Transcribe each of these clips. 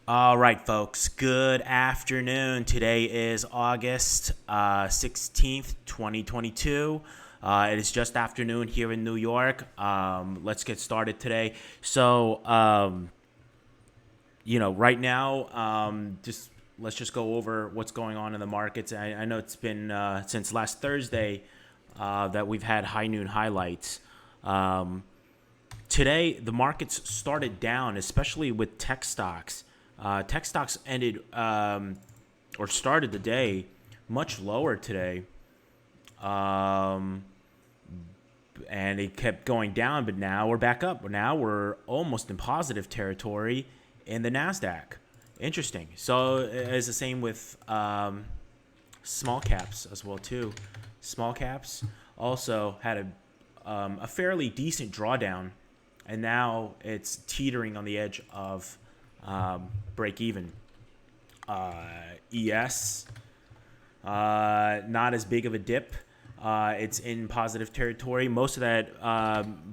All right, folks. Good afternoon. Today is August 16th, 2022. It is just afternoon here in New York. Let's get started today. Right now, let's just go over what's going on in the markets. I know it's been since last Thursday that we've had high noon highlights. Today, the markets started down, especially with tech stocks. Tech stocks started the day much lower today, and it kept going down. But now we're back up. Now we're almost in positive territory in the Nasdaq. Interesting. So it's the same with small caps as well too. Small caps also had a fairly decent drawdown, and now it's teetering on the edge of break even. ES, not as big of a dip. It's in positive territory. Most of that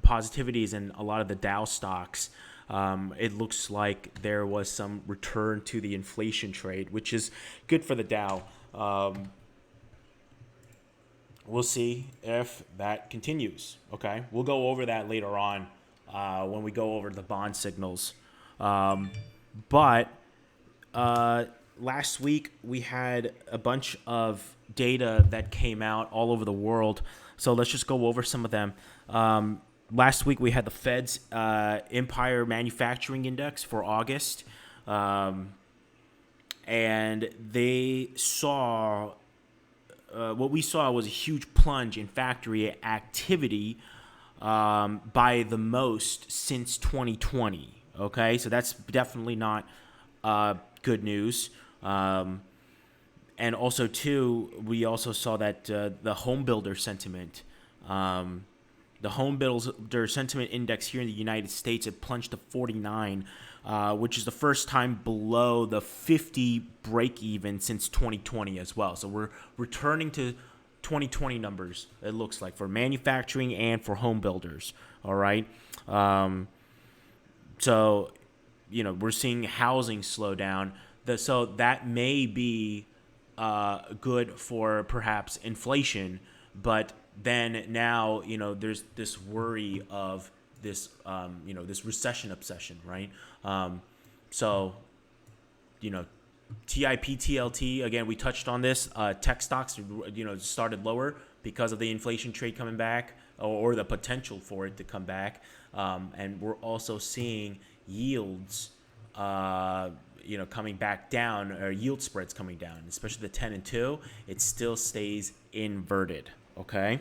positivity is in a lot of the Dow stocks. It looks like there was some return to the inflation trade, which is good for the Dow. We'll see if that continues. Okay, we'll go over that later on when we go over the bond signals. But last week we had a bunch of data that came out all over the world. So let's just go over some of them. Last week we had the Fed's Empire Manufacturing Index for August. And they saw, what we saw was a huge plunge in factory activity by the most since 2020. Okay, so that's definitely not good news. And also, too, we also saw that the homebuilder sentiment, the homebuilder sentiment index here in the United States, it plunged to 49, which is the first time below the 50 break even since 2020 as well. So we're returning to 2020 numbers, it looks like, for manufacturing and for homebuilders. All right. So, we're seeing housing slow down. So that may be good for perhaps inflation. But then now, there's this worry of this, this recession obsession, right? TIP, TLT, again, we touched on this. Tech stocks, started lower because of the inflation trade coming back or the potential for it to come back. And we're also seeing yields, coming back down, or yield spreads coming down, especially the 10 and 2. It still stays inverted. Okay.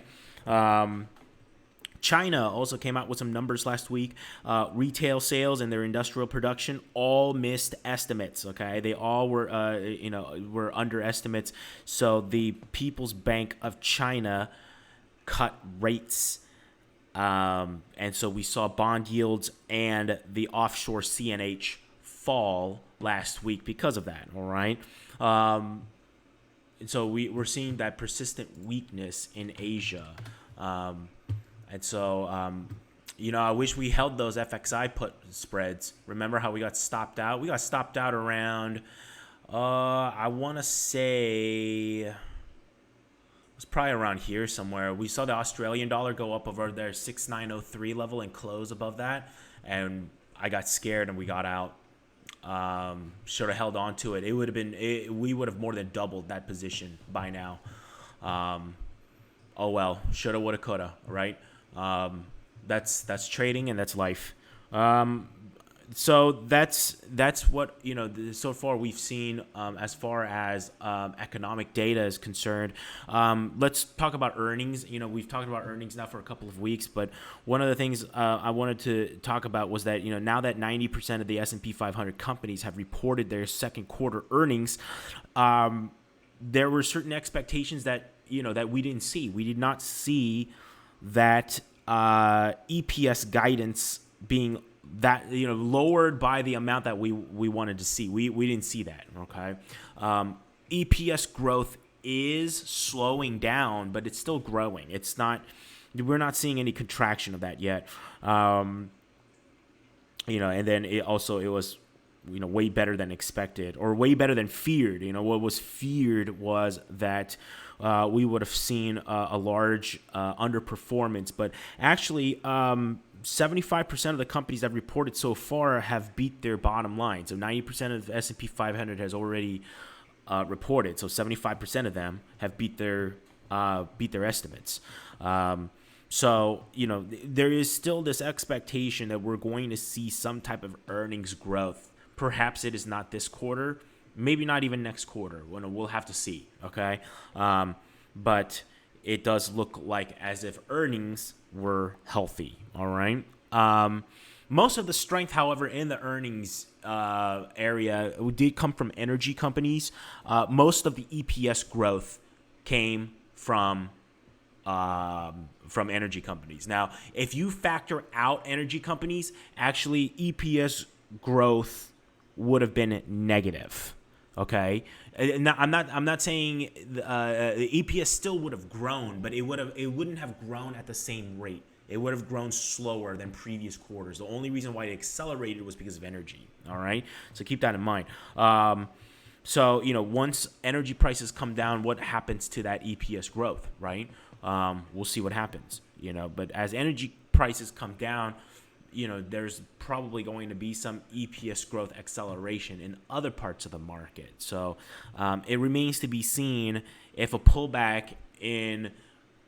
China also came out with some numbers last week. Retail sales and their industrial production all missed estimates. Okay, they all were, were under estimates. So the People's Bank of China cut rates, and so we saw bond yields and the offshore CNH fall last week because of that. All right. And so we're seeing that persistent weakness in Asia. And so, I wish we held those FXI put spreads. Remember how we got stopped out? We got stopped out around, I want to say, it was probably around here somewhere. We saw the Australian dollar go up over their 6903 level and close above that. And I got scared and we got out. Should have held on to it. We would have more than doubled that position by now. Oh well, shoulda, woulda, coulda, right? That's trading and that's life. So that's what so far we've seen as far as economic data is concerned. Let's talk about earnings. We've talked about earnings now for a couple of weeks, but one of the things I wanted to talk about was that now that 90% of the S&P 500 companies have reported their second quarter earnings, there were certain expectations that that we didn't see. We did not see that EPS guidance being that lowered by the amount that we wanted to see. We didn't see that. Okay, EPS growth is slowing down, but it's still growing. It's not. We're not seeing any contraction of that yet. And then it was way better than expected, or way better than feared. What was feared was that we would have seen a large underperformance, but actually 75% of the companies that reported so far have beat their bottom line. So 90% of the S&P 500 has already reported. So 75% of them have beat their estimates. So, there is still this expectation that we're going to see some type of earnings growth. Perhaps it is not this quarter, maybe not even next quarter. We'll have to see, okay? But it does look like as if earnings were healthy, all right? Most of the strength, however, in the earnings area did come from energy companies. Most of the EPS growth came from energy companies. Now, if you factor out energy companies, actually EPS growth would have been negative. Okay, I'm not saying the EPS still would have grown, but it wouldn't have grown at the same rate. It would have grown slower than previous quarters. The only reason why it accelerated was because of energy. All right, so keep that in mind. So once energy prices come down, what happens to that EPS growth, right? We'll see what happens. But as energy prices come down, there's probably going to be some EPS growth acceleration in other parts of the market. So it remains to be seen if a pullback in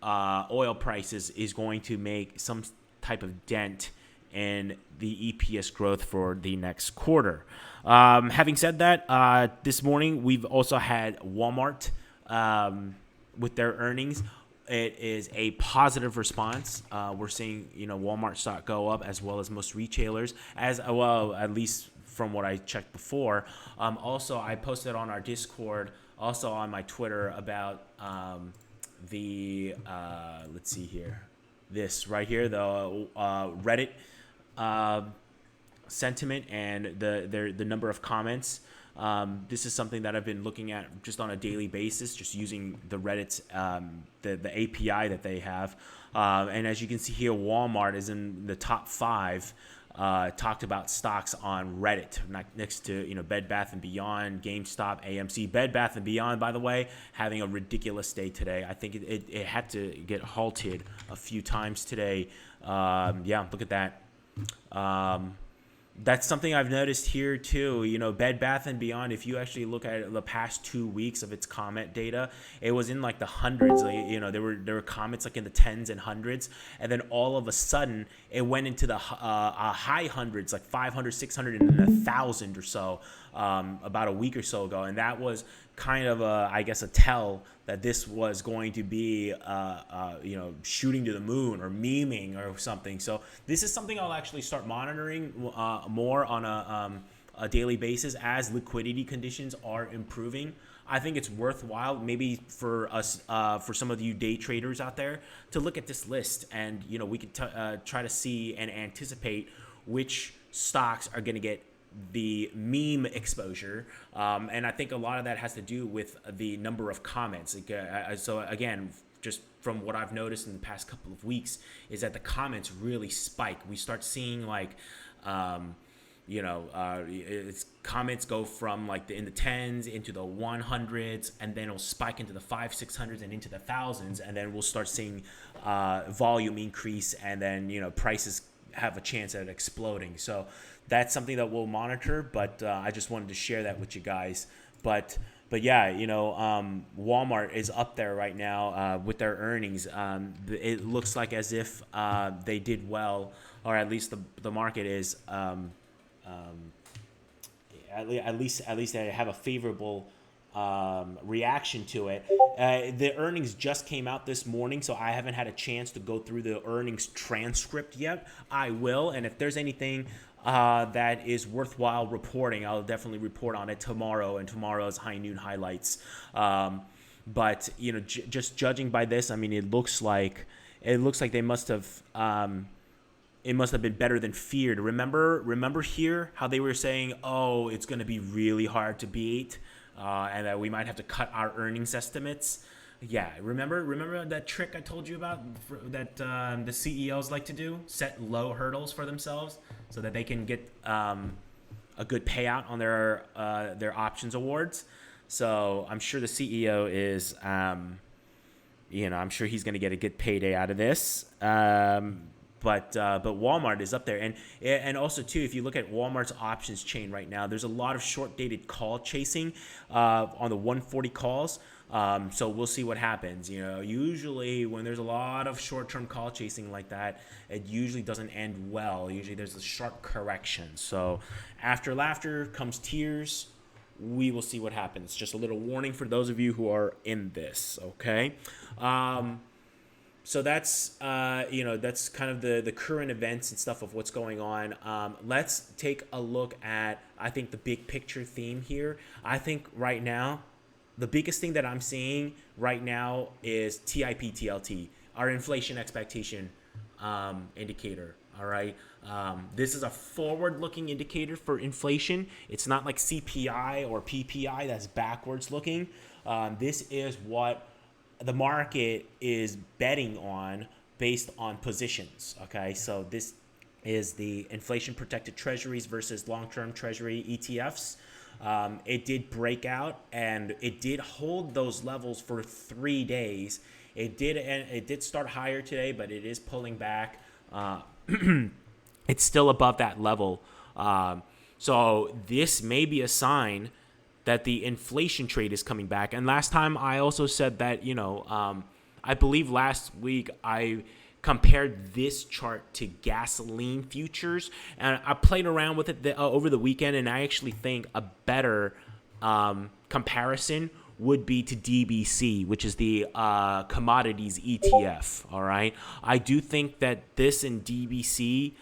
oil prices is going to make some type of dent in the EPS growth for the next quarter. Having said that, this morning we've also had Walmart with their earnings. It is a positive response. We're seeing, Walmart stock go up, as well as most retailers, as well, at least from what I checked before. Also, I posted on our Discord, also on my Twitter, about let's see here, this right here, the Reddit sentiment and the number of comments. This is something that I've been looking at just on a daily basis, just using the Reddit's the API that they have. And as you can see here, Walmart is in the top 5 talked about stocks on Reddit, next to Bed Bath & Beyond, GameStop, AMC. Bed Bath & Beyond, by the way, having a ridiculous day today. I think it had to get halted a few times today. Look at that. That's something I've noticed here too. Bed Bath & Beyond, if you actually look at the past 2 weeks of its comment data, it was in like the hundreds. There were comments like in the tens and hundreds, and then all of a sudden it went into the high hundreds, like 500, 600, and 1,000 or so about a week or so ago, and that was kind of I guess a tell that this was going to be shooting to the moon or memeing or something. So this is something I'll actually start monitoring more on a daily basis as liquidity conditions are improving. I think it's worthwhile maybe for us, for some of you day traders out there, to look at this list, and we could try to see and anticipate which stocks are going to get the meme exposure, and I think a lot of that has to do with the number of comments. So again, just from what I've noticed in the past couple of weeks, is that the comments really spike. We start seeing it's comments go from in the tens into the 100s, and then it'll spike into the 500-600s and into the thousands, and then we'll start seeing volume increase, and then prices have a chance at exploding. So that's something that we'll monitor, but I just wanted to share that with you guys. But yeah, Walmart is up there right now with their earnings. It looks like as if they did well, or at least the market is at least they have a favorable reaction to it. The earnings just came out this morning, so I haven't had a chance to go through the earnings transcript yet. I will, and if there's anything that is worthwhile reporting, I'll definitely report on it tomorrow and tomorrow's high noon highlights. But just judging by this, I mean, it looks like they must have. It must have been better than feared. Remember here how they were saying, oh, it's going to be really hard to beat, and that we might have to cut our earnings estimates. Yeah, remember that trick I told you about that the CEOs like to do? Set low hurdles for themselves so that they can get a good payout on their options awards. So I'm sure the CEO is, I'm sure he's going to get a good payday out of this. But Walmart is up there, and also too, if you look at Walmart's options chain right now, there's a lot of short dated call chasing on the 140 calls. So we'll see what happens. Usually when there's a lot of short term call chasing like that, it usually doesn't end well. Usually there's a sharp correction. So after laughter comes tears. We will see what happens. Just a little warning for those of you who are in this. Okay. So that's that's kind of the current events and stuff of what's going on. Let's take a look at, I think, the big picture theme here. I think right now, the biggest thing that I'm seeing right now is TIP TLT, our inflation expectation indicator. All right. This is a forward-looking indicator for inflation. It's not like CPI or PPI that's backwards looking. This is what the market is betting on based on positions. Okay, so this is the inflation-protected treasuries versus long-term treasury ETFs. It did break out and it did hold those levels for 3 days. It did start higher today, but it is pulling back. It's still above that level. So this may be a sign that the inflation trade is coming back. And last time I also said that, I believe last week I compared this chart to gasoline futures. And I played around with it over the weekend, and I actually think a better comparison would be to DBC, which is the commodities ETF. All right. I do think that this and DBC,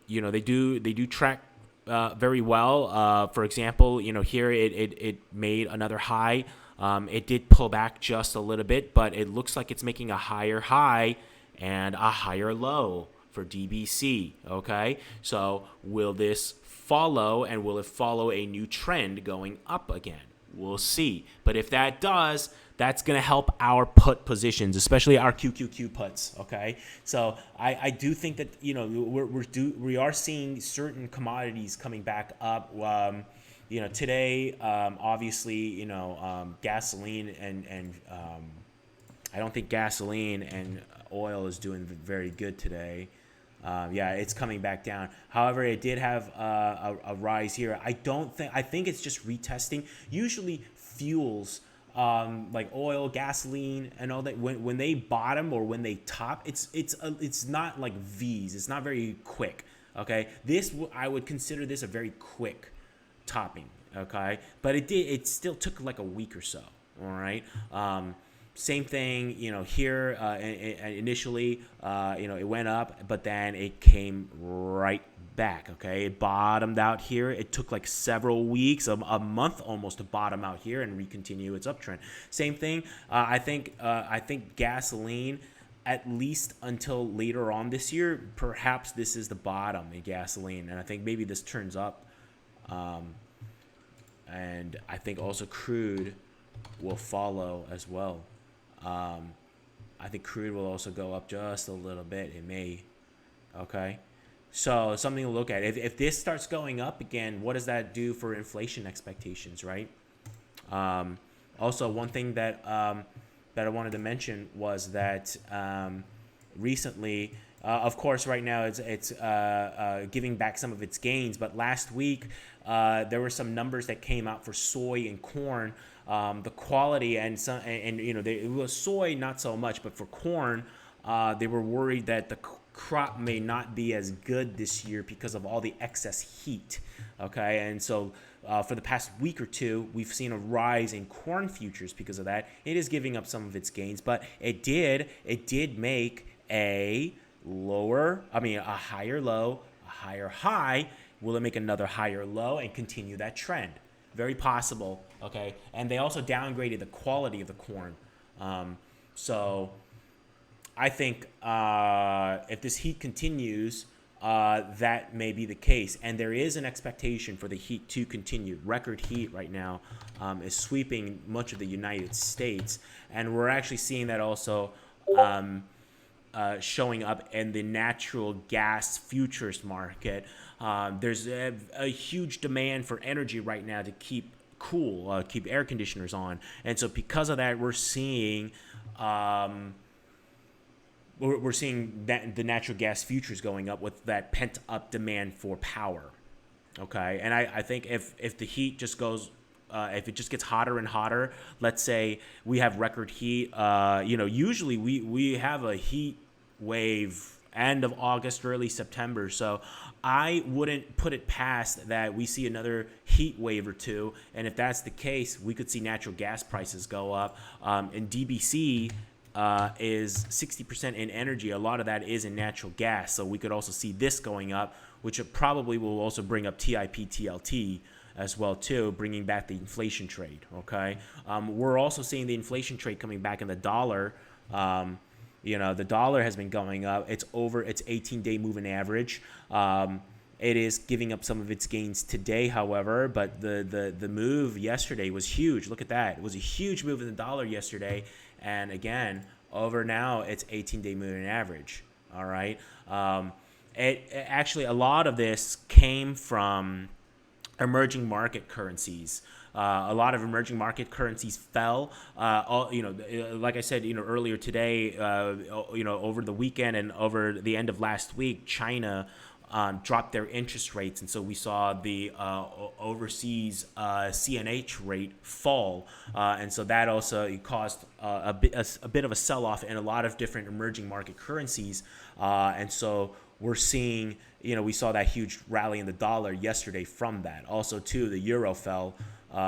they do track very well. For example, here it made another high. It did pull back just a little bit, but it looks like it's making a higher high and a higher low for DBC. Okay. So will this follow, and will it follow a new trend going up again? We'll see. But if that does, that's going to help our put positions, especially our QQQ puts. Okay. So I do think that, we are seeing certain commodities coming back up. Today, obviously, gasoline and I don't think gasoline and oil is doing very good today. It's coming back down. However, it did have a rise here. I think it's just retesting. Usually fuels, like oil, gasoline, and all that, when they bottom or when they top, it's not like V's. It's not very quick. Okay, I would consider this a very quick topping. Okay, but it still took like a week or so. All right. Same thing, here initially, it went up, but then it came right back. Okay, it bottomed out here. It took like several weeks, a month almost, to bottom out here and recontinue its uptrend. Same thing. I think gasoline, at least until later on this year, perhaps this is the bottom in gasoline, and I think maybe this turns up. And I think also crude will follow as well. I think crude will also go up just a little bit. It may. Okay. So something to look at. If this starts going up again, what does that do for inflation expectations, right? Also, one thing that I wanted to mention was that recently, of course, right now it's giving back some of its gains. But last week, there were some numbers that came out for soy and corn. The quality it was soy, not so much, but for corn, they were worried that the crop may not be as good this year because of all the excess heat. Okay, and so for the past week or two, we've seen a rise in corn futures because of that. It is giving up some of its gains, but it did make a higher low, a higher high. Will it make another higher low and continue that trend? Very possible. Okay, and they also downgraded the quality of the corn. So I think if this heat continues, that may be the case. And there is an expectation for the heat to continue. Record heat right now is sweeping much of the United States. And we're actually seeing that also showing up in the natural gas futures market. There's a huge demand for energy right now to keep cool, keep air conditioners on, and so because of that, we're seeing that the natural gas futures going up with that pent up demand for power. Okay, and I think if the heat just goes, if it just gets hotter and hotter, let's say we have record heat, usually we have a heat wave end of August, early September. So I wouldn't put it past that we see another heat wave or two. And if that's the case, we could see natural gas prices go up. And DBC is 60% in energy. A lot of that is in natural gas. So we could also see this going up, which probably will also bring up TIP, TLT as well too, bringing back the inflation trade. Okay, we're also seeing the inflation trade coming back in the dollar. The dollar has been going up. It's over its 18-day moving average. It is giving up some of its gains today, however, but the move yesterday was huge. Look at that. It was a huge move in the dollar yesterday. And again, over now, it's 18-day moving average. All right. Actually, a lot of this came from emerging market currencies. A lot of emerging market currencies fell. Like I said, earlier today, over the weekend and over the end of last week, China dropped their interest rates, and so we saw the overseas CNH rate fall, and so that also caused a bit of a sell-off in a lot of different emerging market currencies, and so we're seeing, we saw that huge rally in the dollar yesterday from that. Also, too, the euro fell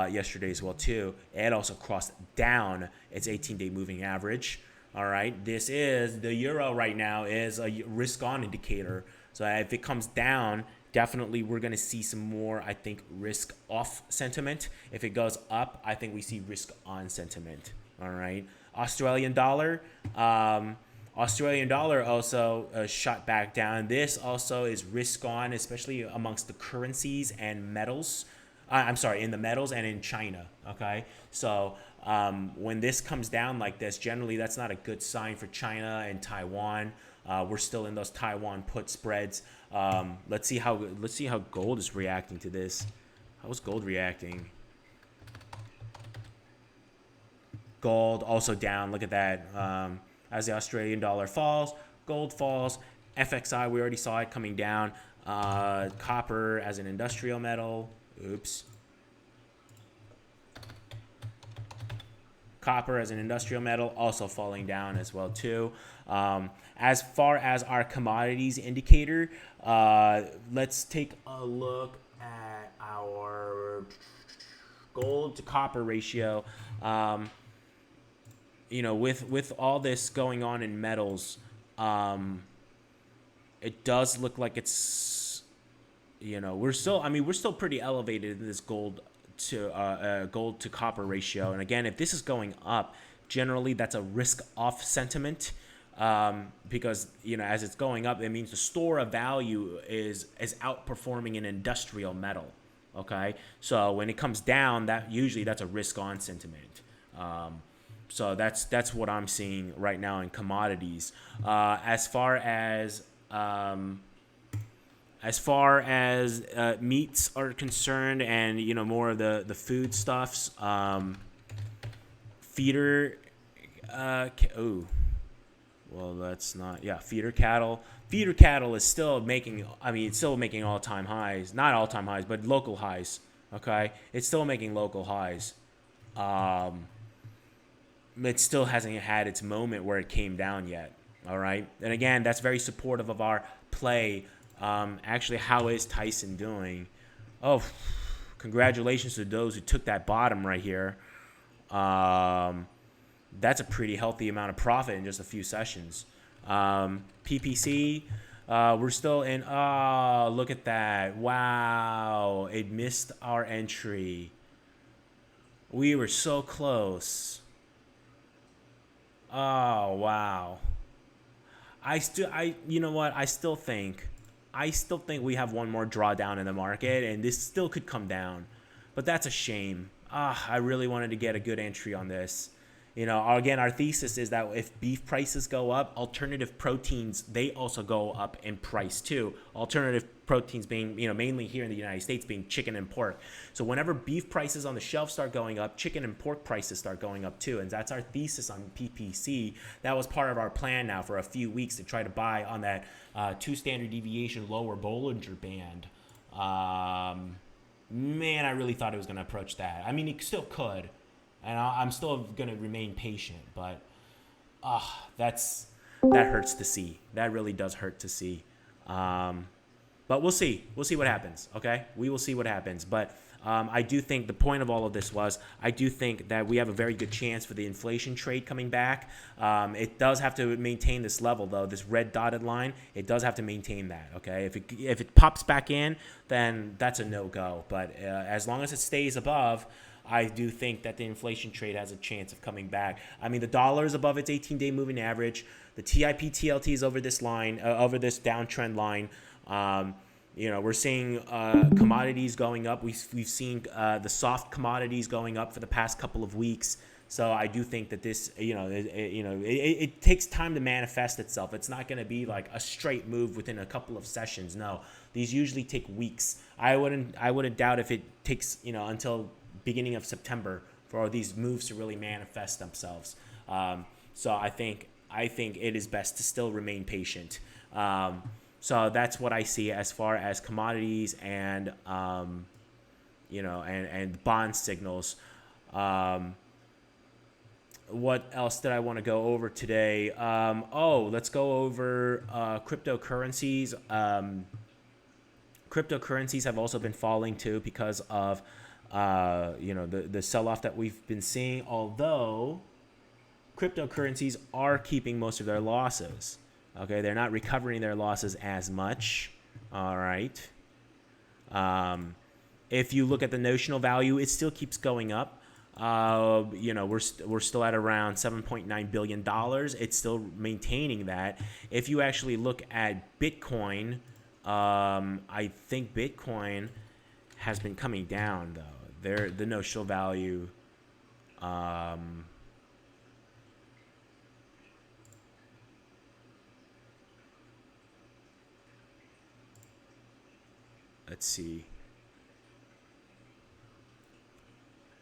yesterday as well, too. It also crossed down its 18-day moving average. All right, the euro right now is a risk-on indicator. So if it comes down, definitely we're going to see some more, I think, risk-off sentiment. If it goes up, I think we see risk-on sentiment. All right, Australian dollar also shot back down. This also is risk-on, especially amongst the currencies and metals. In the metals and in China. Okay, so when this comes down like this, generally that's not a good sign for China and Taiwan. We're still in those Taiwan put spreads. Let's see how gold is reacting to this. How is gold reacting? Gold also down. Look at that. As the Australian dollar falls, gold falls. FXI, we already saw it coming down. Copper as an industrial metal. Oops. Copper as an industrial metal also falling down as well too. As far as our commodities indicator, let's take a look at our gold to copper ratio. With all this going on in metals, it does look like it's, we're still pretty elevated in this gold to copper ratio. And again, if this is going up, generally that's a risk off sentiment, because as it's going up, it means the store of value is outperforming an industrial metal. Okay, so when it comes down, that's a risk on sentiment. So that's what I'm seeing right now in commodities. As far as meats are concerned, and more of the food stuffs, feeder feeder cattle. Feeder cattle is still making, it's still making all-time highs. Not all-time highs, but local highs. Okay, it's still making local highs. It still hasn't had its moment where it came down yet. All right, and again, that's very supportive of our play. Actually, how is Tyson doing? Oh, congratulations to those who took that bottom right here. That's a pretty healthy amount of profit in just a few sessions. PPC, we're still in. Oh, look at that. Wow, it missed our entry. We were so close. Oh, wow. You know what? I still think we have one more drawdown in the market, and this still could come down. But that's a shame. I really wanted to get a good entry on this. Again, our thesis is that if beef prices go up, alternative proteins, they also go up in price too. Alternative proteins being, mainly here in the United States, being chicken and pork. So whenever beef prices on the shelf start going up, chicken and pork prices start going up too. And that's our thesis on PPC. That was part of our plan now for a few weeks to try to buy on that 2 standard deviation lower Bollinger Band. Man, I really thought it was going to approach that. I mean, it still could. And I'm still going to remain patient, but that hurts to see. That really does hurt to see. But we'll see. We'll see what happens, okay? We will see what happens. But I do think the point of all of this was I do think that we have a very good chance for the inflation trade coming back. It does have to maintain this level, though, this red dotted line. It does have to maintain that, okay? If it pops back in, then that's a no-go. But as long as it stays above, I do think that the inflation trade has a chance of coming back. I mean, the dollar is above its 18-day moving average. The TIP TLT is over this line, over this downtrend line. We're seeing commodities going up. We've seen the soft commodities going up for the past couple of weeks. So I do think that this, it takes time to manifest itself. It's not going to be like a straight move within a couple of sessions. No, these usually take weeks. I wouldn't doubt if it takes, until beginning of September for these moves to really manifest themselves. So I think it is best to still remain patient. So that's what I see as far as commodities and and bond signals. What else did I want to go over today? Let's go over cryptocurrencies. Cryptocurrencies have also been falling too because of the sell-off that we've been seeing, although cryptocurrencies are keeping most of their losses. Okay, they're not recovering their losses as much. All right. If you look at the notional value, it still keeps going up. We're still at around $7.9 billion. It's still maintaining that. If you actually look at Bitcoin, I think Bitcoin has been coming down though. The notional value, let's see.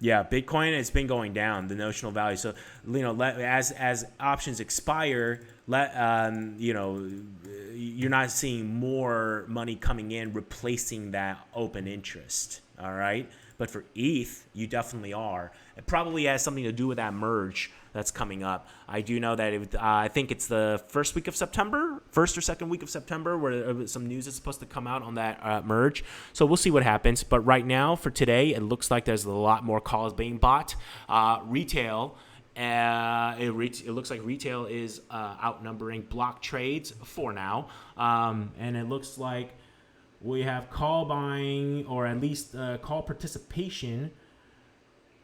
Yeah, Bitcoin has been going down, the notional value. So, as options expire, you're not seeing more money coming in replacing that open interest. All right. But for ETH, you definitely are. It probably has something to do with that merge that's coming up. I do know that I think it's the first or second week of September, where some news is supposed to come out on that merge. So we'll see what happens. But right now, for today, it looks like there's a lot more calls being bought. Retail. It looks like retail is outnumbering block trades for now. And it looks like we have call buying, or at least call participation,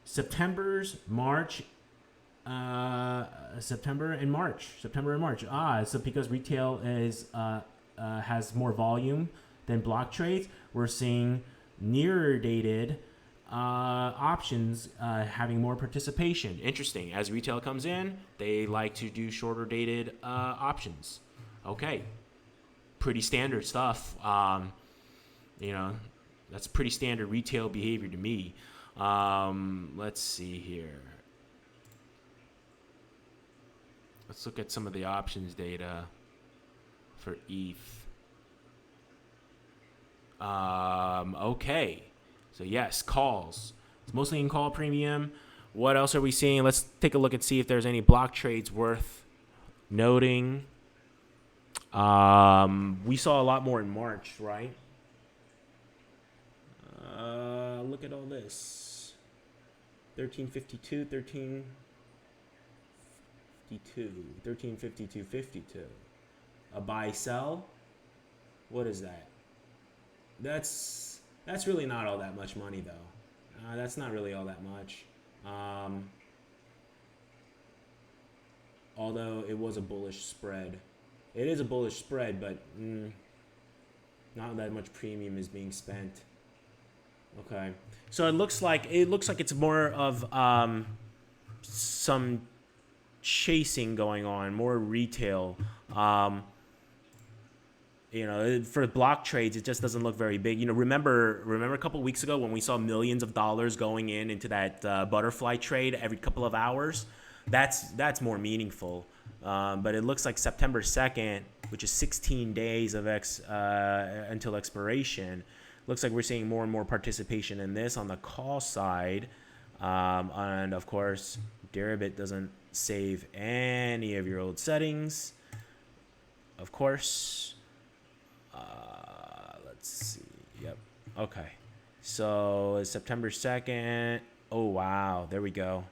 September and March. So because retail has more volume than block trades, we're seeing nearer dated options having more participation. Interesting. As retail comes in, they like to do shorter dated options. Okay. Pretty standard stuff. That's pretty standard retail behavior to me. Let's see here. Let's look at some of the options data for ETH. Okay. So yes, calls. It's mostly in call premium. What else are we seeing? Let's take a look and see if there's any block trades worth noting. We saw a lot more in March, right? Look at all this. 1352, 1352.52. A buy sell. What is that? That's really not all that much money though. That's not really all that much. Although it was a bullish spread. It is a bullish spread, but not that much premium is being spent. Okay, so it looks like it's more of some chasing going on, more retail. For block trades, it just doesn't look very big. Remember a couple of weeks ago when we saw millions of dollars going into that butterfly trade every couple of hours? That's more meaningful. But it looks like September 2nd, which is 16 days of until expiration. Looks like we're seeing more and more participation in this on the call side. And of course, Deribit doesn't save any of your old settings. Of course. Let's see. Yep. Okay. So it's September 2nd. Oh, wow. There we go.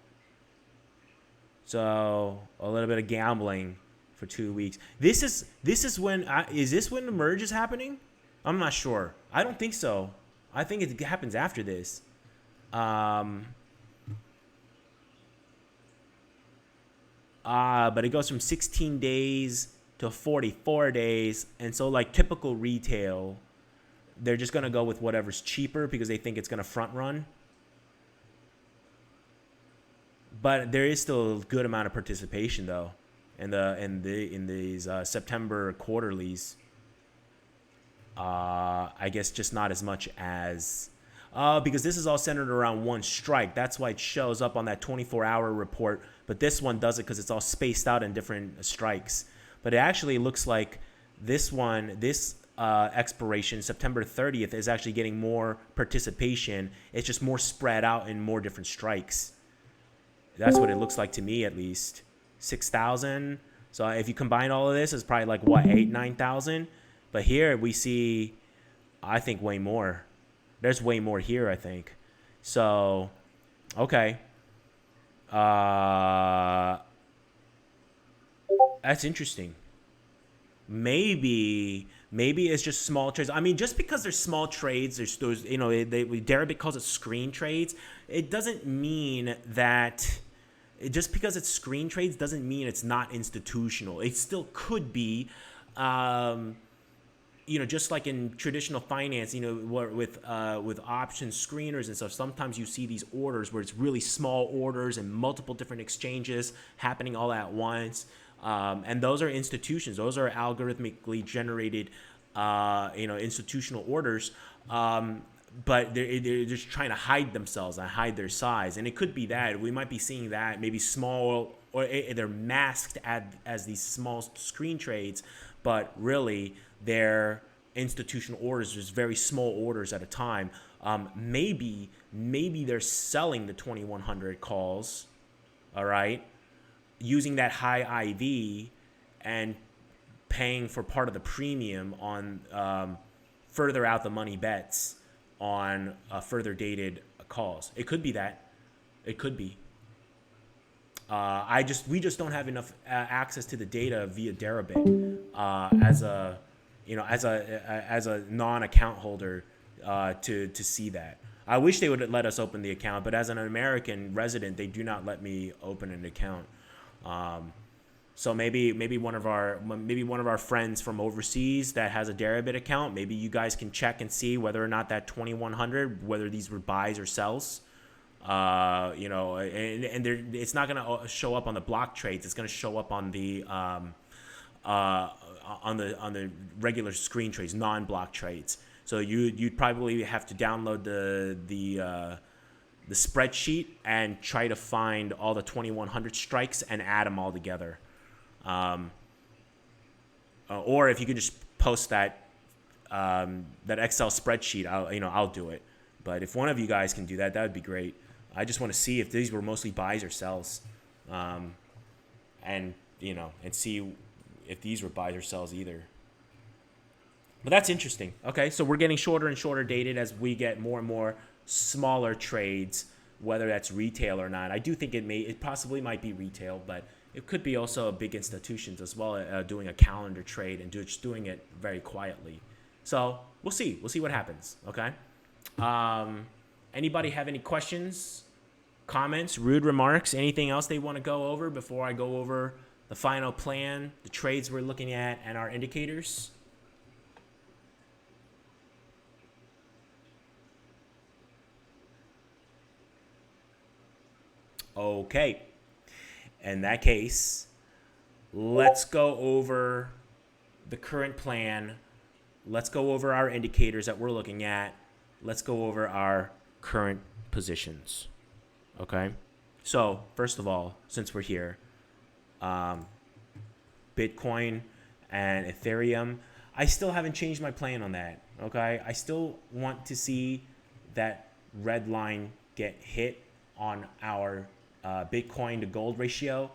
So a little bit of gambling for 2 weeks. This is when is this when the merge is happening? I'm not sure. I don't think so. I think it happens after this. But it goes from 16 days to 44 days. And so like typical retail, they're just going to go with whatever's cheaper because they think it's going to front run. But there is still a good amount of participation though in these September quarterlies. I guess just not as much as because this is all centered around one strike. That's why it shows up on that 24-hour report. But this one does it because it's all spaced out in different strikes. But it actually looks like this expiration, September 30th, is actually getting more participation. It's just more spread out in more different strikes. That's what it looks like to me, at least. 6,000. So if you combine all of this, it's probably like, what, 8,000, 9,000? But here we see, I think, way more. There's way more here, I think. So, okay. That's interesting. Maybe it's just small trades. I mean, just because there's small trades, there's Deribit calls it screen trades. It doesn't mean that just because it's screen trades doesn't mean it's not institutional. It still could be, just like in traditional finance, with option screeners and stuff. Sometimes you see these orders where it's really small orders and multiple different exchanges happening all at once. And those are institutions. Those are algorithmically generated, institutional orders. But they're just trying to hide themselves and hide their size. And it could be that we might be seeing that maybe small, or they're masked as these small screen trades, but really they're institutional orders, just very small orders at a time. Maybe they're selling the 2100 calls, all right, using that high IV and paying for part of the premium on further out the money bets on further dated calls. It could be that. It could be. We just don't have enough access to the data via Deribit as a non-account holder to see that. I wish they would let us open the account, but as an American resident, they do not let me open an account. So maybe one of our friends from overseas that has a Deribit account, maybe you guys can check and see whether or not that 2100, whether these were buys or sells. It's not going to show up on the block trades. It's going to show up on the regular screen trades, non-block trades. So you'd probably have to download the spreadsheet and try to find all the 2100 strikes and add them all together. Or if you could just post that Excel spreadsheet, I'll do it. But if one of you guys can do that, that would be great. I just want to see if these were mostly buys or sells, and see if these were buys or sells either. But that's interesting. Okay, so we're getting shorter and shorter dated as we get more and more smaller trades, whether that's retail or not. I do think it possibly might be retail, but it could be also big institutions as well, doing a calendar trade and just doing it very quietly. So we'll see. We'll see what happens. Okay. Anybody have any questions, comments, rude remarks, anything else they want to go over before I go over the final plan, the trades we're looking at, and our indicators? Okay. In that case, let's go over the current plan. Let's go over our indicators that we're looking at. Let's go over our current positions. Okay? So, first of all, since we're here, Bitcoin and Ethereum, I still haven't changed my plan on that. Okay? I still want to see that red line get hit on our Bitcoin to gold ratio.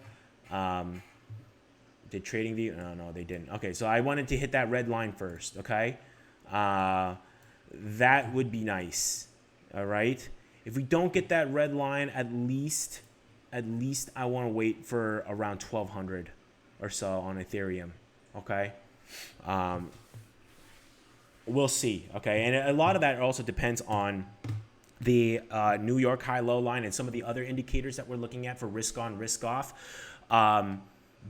Did trading view? No, they didn't. Okay, so I wanted to hit that red line first. Okay, that would be nice. All right. If we don't get that red line, at least I want to wait for around 1,200 or so on Ethereum. Okay. We'll see. Okay, and a lot of that also depends on the New York high-low line and some of the other indicators that we're looking at for risk on, risk off.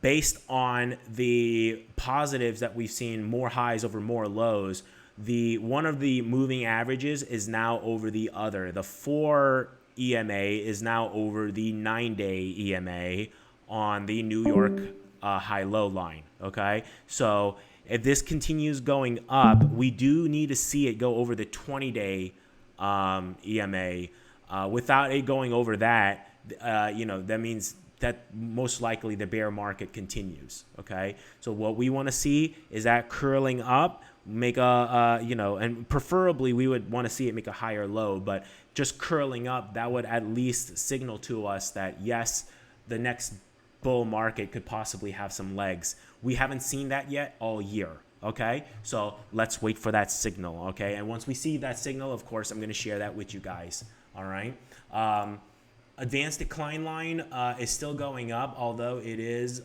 Based on the positives that we've seen, more highs over more lows, one of the moving averages is now over the other. The 4 EMA is now over the 9-day EMA on the New York high-low line. Okay, so if this continues going up, we do need to see it go over the 20-day EMA. Without it going over that, that means that most likely the bear market continues. Okay, so what we want to see is that curling up, make and preferably we would want to see it make a higher low, but just curling up, that would at least signal to us that yes, the next bull market could possibly have some legs. We haven't seen that yet all year. Okay, so let's wait for that signal. Okay, and once we see that signal, of course, I'm going to share that with you guys. All right. Advanced decline line is still going up, although it is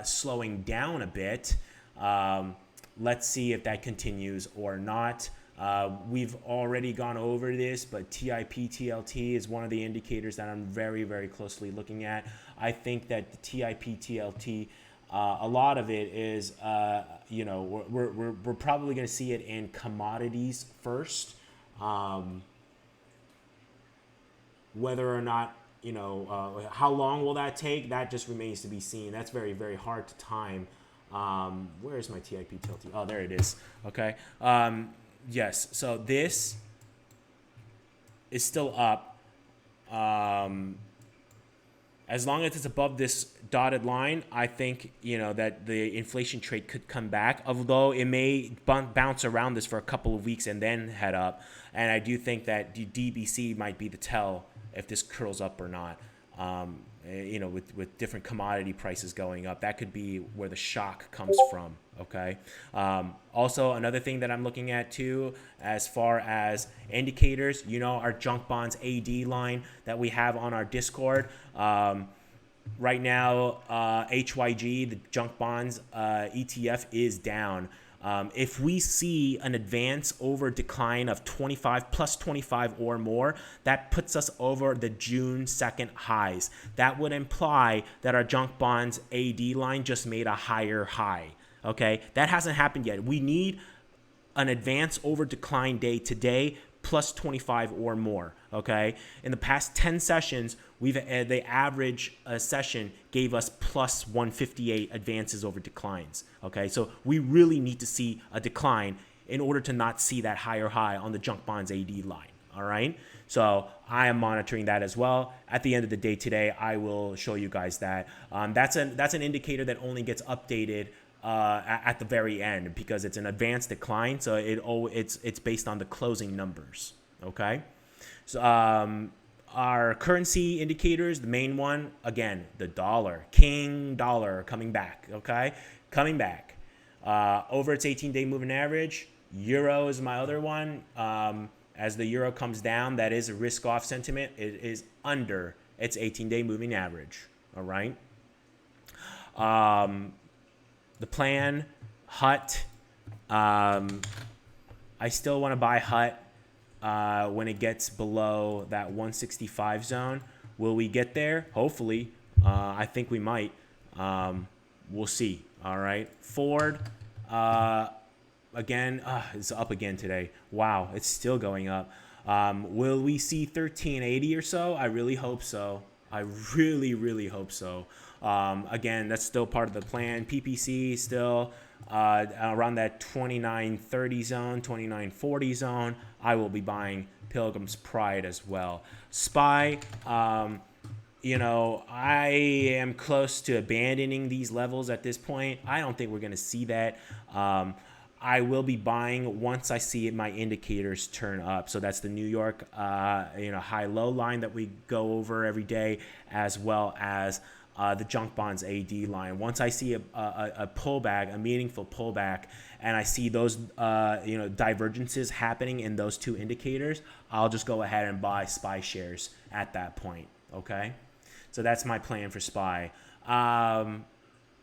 slowing down a bit. Let's see if that continues or not. We've already gone over this, but TIP, TLT is one of the indicators that I'm very, very closely looking at. I think that the TIP, TLT, a lot of it is, we're probably going to see it in commodities first. Whether or not, how long will that take? That just remains to be seen. That's very, very hard to time. Where is my TIP TLT? Oh, there it is. Okay. Yes. So this is still up. As long as it's above this dotted line, I think, that the inflation trade could come back, although it may bounce around this for a couple of weeks and then head up. And I do think that the DBC might be the tell if this curls up or not. With different commodity prices going up, that could be where the shock comes from. Okay. Also, another thing that I'm looking at too, as far as indicators, our junk bonds AD line that we have on our Discord. Right now, HYG, the junk bonds ETF, is down. If we see an advance over decline of 25 plus 25 or more, that puts us over the June 2nd highs. That would imply that our junk bonds AD line just made a higher high. Okay, that hasn't happened yet. We need an advance over decline day today plus 25 or more. Okay, in the past 10 sessions, the average session gave us plus 158 advances over declines. Okay, so we really need to see a decline in order to not see that higher high on the junk bonds AD line. All right, so I am monitoring that as well. At the end of the day today, I will show you guys that. That's an indicator that only gets updated at the very end because it's an advanced decline, so it's based on the closing numbers. Okay. So our currency indicators, the main one, again, the dollar, King dollar coming back, okay? Coming back. Over its 18-day moving average. Euro is my other one. As the euro comes down, that is a risk-off sentiment. It is under its 18-day moving average, all right? The plan, HUT. I still want to buy HUT. When it gets below that 165 zone. Will we get there? Hopefully. I think we might. We'll see. All right. Ford, again, it's up again today. Wow, it's still going up. Will we see 1380 or so? I really hope so. I really, really hope so. Again, that's still part of the plan. PPC still around that 29.30 zone, 29.40 zone. I will be buying Pilgrim's Pride as well. SPY, you know, I am close to abandoning these levels at this point. I don't think we're going to see that. I will be buying once I see my indicators turn up. So that's the New York, high-low line that we go over every day, as well as the junk bonds AD line. Once I see a pullback, a meaningful pullback, and I see those divergences happening in those two indicators, I'll just go ahead and buy SPY shares at that point. Okay, so that's my plan for SPY.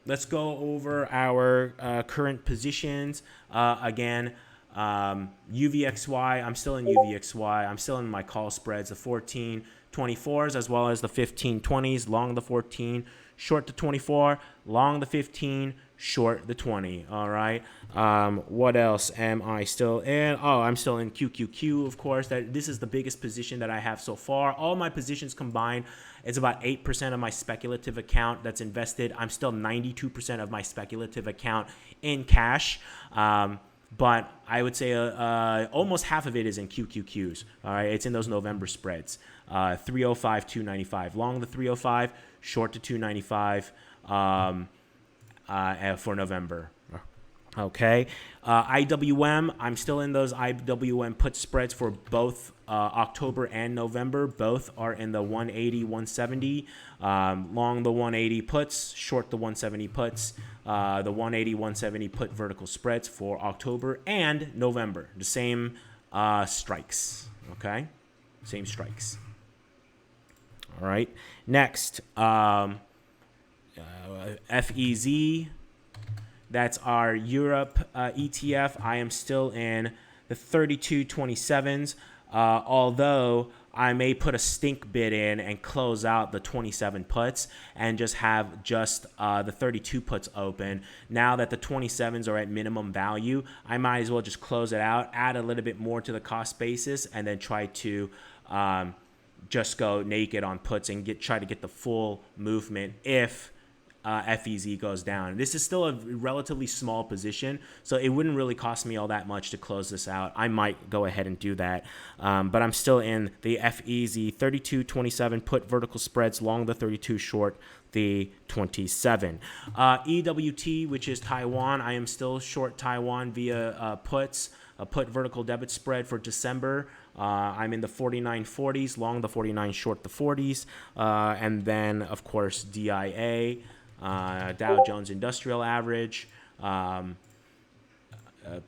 Let's go over our current positions. Again, UVXY, I'm still in UVXY. I'm still in my call spreads, the 1424s as well as the 1520s, long the 14, short the 24, long the 15, short the 20. All right. What else am I still in? Oh, I'm still in QQQ, of course. This is the biggest position that I have so far. All my positions combined, it's about 8% of my speculative account that's invested. I'm still 92% of my speculative account in cash. But I would say almost half of it is in QQQs. All right, it's in those November spreads. 305, 295. Long the 305, short to 295 for November. Okay. IWM, I'm still in those IWM put spreads for both October and November. Both are in the 180, 170. Long the 180 puts, short the 170 puts. The 180, 170 put vertical spreads for October and November. The same strikes. Okay. Same strikes. All right. Next, FEZ. That's our Europe ETF. I am still in the 32.27s, although I may put a stink bid in and close out the 27 puts and just have the 32 puts open. Now that the 27s are at minimum value, I might as well just close it out, add a little bit more to the cost basis, and then try to just go naked on puts and try to get the full movement if FEZ goes down. This is still a relatively small position, so it wouldn't really cost me all that much to close this out. I might go ahead and do that, but I'm still in the FEZ 32.27 put vertical spreads, long the 32, short the 27. EWT, which is Taiwan, I am still short Taiwan via puts, a put vertical debit spread for December. I'm in the 49.40s, long the 49, short the 40s, and then of course DIA. Dow Jones Industrial Average,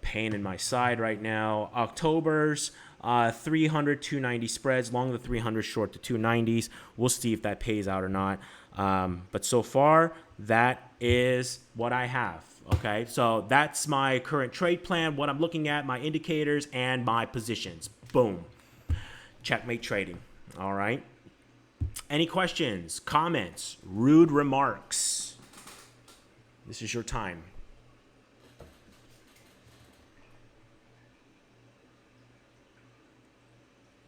pain in my side right now. October's 300, 290 spreads, long the 300, short the 290s. We'll see if that pays out or not. But so far, that is what I have. Okay, so that's my current trade plan, what I'm looking at, my indicators, and my positions. Boom. Checkmate trading. All right. Any questions, comments, rude remarks? This is your time.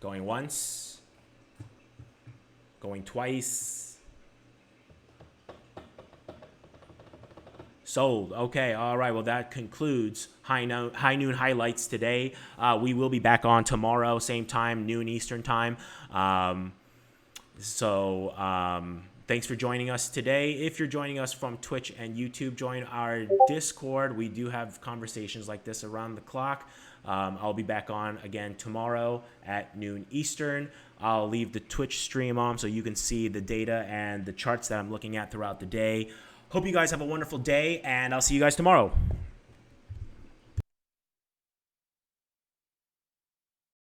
Going once. Going twice. Sold. Okay. All right. Well, that concludes High Noon Highlights today. We will be back on tomorrow, same time, noon Eastern time. Thanks for joining us today. If you're joining us from Twitch and YouTube, join our Discord. We do have conversations like this around the clock. I'll be back on again tomorrow at noon Eastern. I'll leave the Twitch stream on so you can see the data and the charts that I'm looking at throughout the day. Hope you guys have a wonderful day, and I'll see you guys tomorrow.